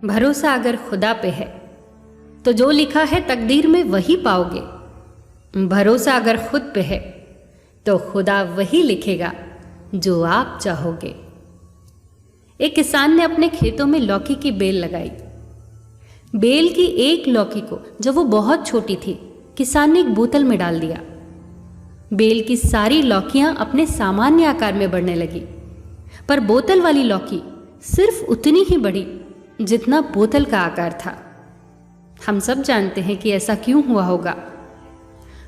भरोसा अगर खुदा पे है तो जो लिखा है तकदीर में वही पाओगे। भरोसा अगर खुद पे है तो खुदा वही लिखेगा जो आप चाहोगे। एक किसान ने अपने खेतों में लौकी की बेल लगाई। बेल की एक लौकी को जब वो बहुत छोटी थी, किसान ने एक बोतल में डाल दिया। बेल की सारी लौकियां अपने सामान्य आकार में बढ़ने लगी, पर बोतल वाली लौकी सिर्फ उतनी ही बढ़ी जितना बोतल का आकार था। हम सब जानते हैं कि ऐसा क्यों हुआ होगा।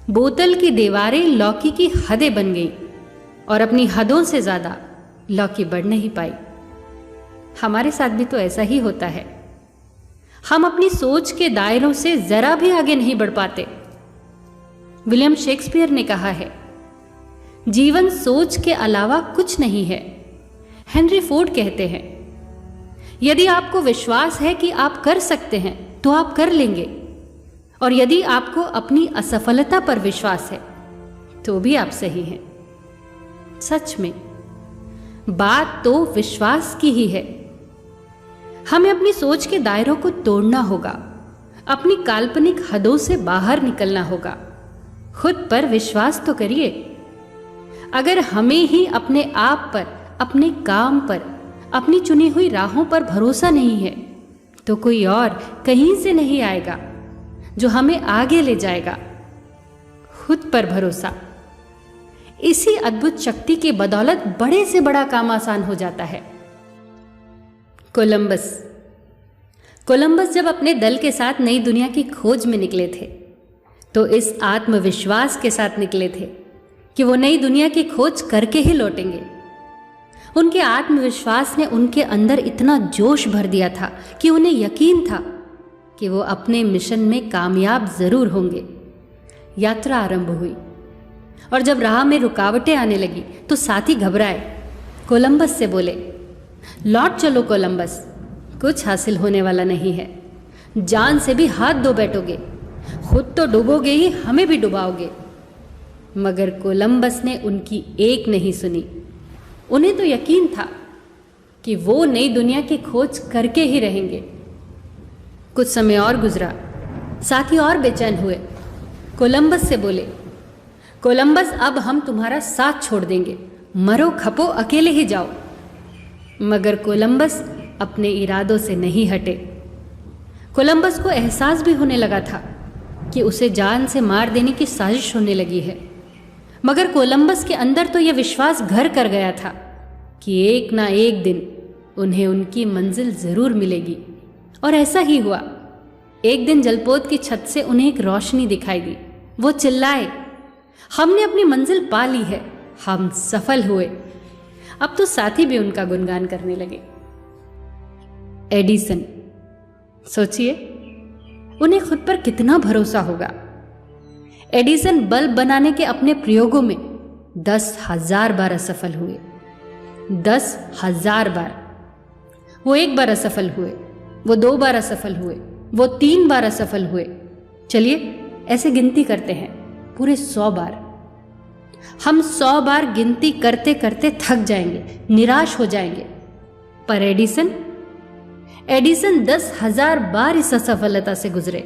बोतल की दीवारें लौकी की हदें बन गई और अपनी हदों से ज्यादा लौकी बढ़ नहीं पाई। हमारे साथ भी तो ऐसा ही होता है। हम अपनी सोच के दायरों से जरा भी आगे नहीं बढ़ पाते। विलियम शेक्सपियर ने कहा है, जीवन सोच के अलावा कुछ नहीं है। हेनरी फोर्ड कहते हैं, यदि आपको विश्वास है कि आप कर सकते हैं तो आप कर लेंगे, और यदि आपको अपनी असफलता पर विश्वास है तो भी आप सही हैं। सच में बात तो विश्वास की ही है। हमें अपनी सोच के दायरों को तोड़ना होगा, अपनी काल्पनिक हदों से बाहर निकलना होगा। खुद पर विश्वास तो करिए। अगर हमें ही अपने आप पर, अपने काम पर, अपनी चुनी हुई राहों पर भरोसा नहीं है तो कोई और कहीं से नहीं आएगा जो हमें आगे ले जाएगा। खुद पर भरोसा, इसी अद्भुत शक्ति की बदौलत बड़े से बड़ा काम आसान हो जाता है। कोलंबस जब अपने दल के साथ नई दुनिया की खोज में निकले थे तो इस आत्मविश्वास के साथ निकले थे कि वो नई दुनिया की खोज करके ही लौटेंगे। उनके आत्मविश्वास ने उनके अंदर इतना जोश भर दिया था कि उन्हें यकीन था कि वो अपने मिशन में कामयाब जरूर होंगे। यात्रा आरंभ हुई और जब राह में रुकावटें आने लगी तो साथी घबराए। कोलंबस से बोले, लौट चलो कोलंबस, कुछ हासिल होने वाला नहीं है। जान से भी हाथ धो बैठोगे, खुद तो डूबोगे ही, हमें भी डुबाओगे। मगर कोलंबस ने उनकी एक नहीं सुनी। उन्हें तो यकीन था कि वो नई दुनिया की खोज करके ही रहेंगे। कुछ समय और गुजरा, साथी और बेचैन हुए। कोलंबस से बोले, कोलंबस अब हम तुम्हारा साथ छोड़ देंगे, मरो खपो अकेले ही जाओ। मगर कोलंबस अपने इरादों से नहीं हटे। कोलंबस को एहसास भी होने लगा था कि उसे जान से मार देने की साजिश होने लगी है। मगर कोलंबस के अंदर तो यह विश्वास घर कर गया था कि एक ना एक दिन उन्हें उनकी मंजिल जरूर मिलेगी। और ऐसा ही हुआ। एक दिन जलपोत की छत से उन्हें एक रोशनी दिखाई दी। वो चिल्लाए, हमने अपनी मंजिल पा ली है, हम सफल हुए। अब तो साथी भी उनका गुणगान करने लगे। एडिसन, सोचिए उन्हें खुद पर कितना भरोसा होगा। एडिसन बल्ब बनाने के अपने प्रयोगों में 10,000 बार असफल हुए। 10,000 बार। वो एक बार असफल हुए, वो 2 बार असफल हुए, वो 3 बार असफल हुए। चलिए ऐसे गिनती करते हैं, पूरे 100 बार। हम 100 बार गिनती करते करते थक जाएंगे, निराश हो जाएंगे। पर एडिसन 10,000 बार इस असफलता से गुजरे।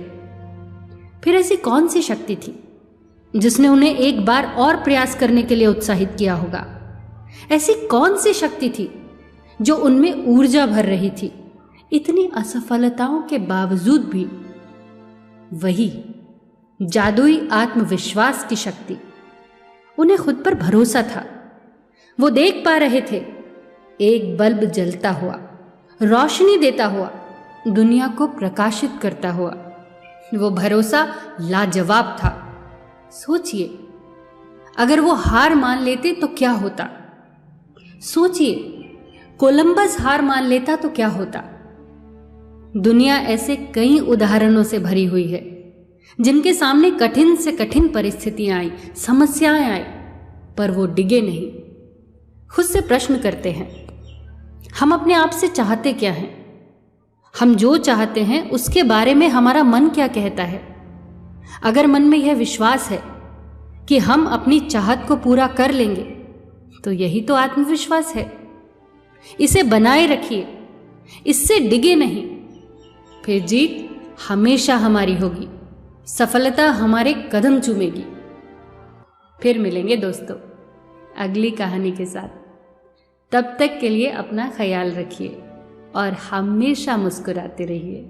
फिर ऐसी कौन सी शक्ति थी जिसने उन्हें एक बार और प्रयास करने के लिए उत्साहित किया होगा? ऐसी कौन सी शक्ति थी जो उनमें ऊर्जा भर रही थी इतनी असफलताओं के बावजूद भी? वही जादुई आत्मविश्वास की शक्ति। उन्हें खुद पर भरोसा था। वो देख पा रहे थे एक बल्ब जलता हुआ, रोशनी देता हुआ, दुनिया को प्रकाशित करता हुआ। वो भरोसा लाजवाब था। सोचिए अगर वो हार मान लेते तो क्या होता? सोचिए कोलंबस हार मान लेता तो क्या होता? दुनिया ऐसे कई उदाहरणों से भरी हुई है जिनके सामने कठिन से कठिन परिस्थितियां आई, समस्याएं आई, पर वो डिगे नहीं। खुद से प्रश्न करते हैं, हम अपने आप से चाहते क्या हैं? हम जो चाहते हैं उसके बारे में हमारा मन क्या कहता है? अगर मन में यह विश्वास है कि हम अपनी चाहत को पूरा कर लेंगे तो यही तो आत्मविश्वास है। इसे बनाए रखिए, इससे डिगे नहीं। फिर जीत हमेशा हमारी होगी, सफलता हमारे कदम चूमेगी। फिर मिलेंगे दोस्तों अगली कहानी के साथ। तब तक के लिए अपना ख्याल रखिए और हमेशा मुस्कुराते रहिए।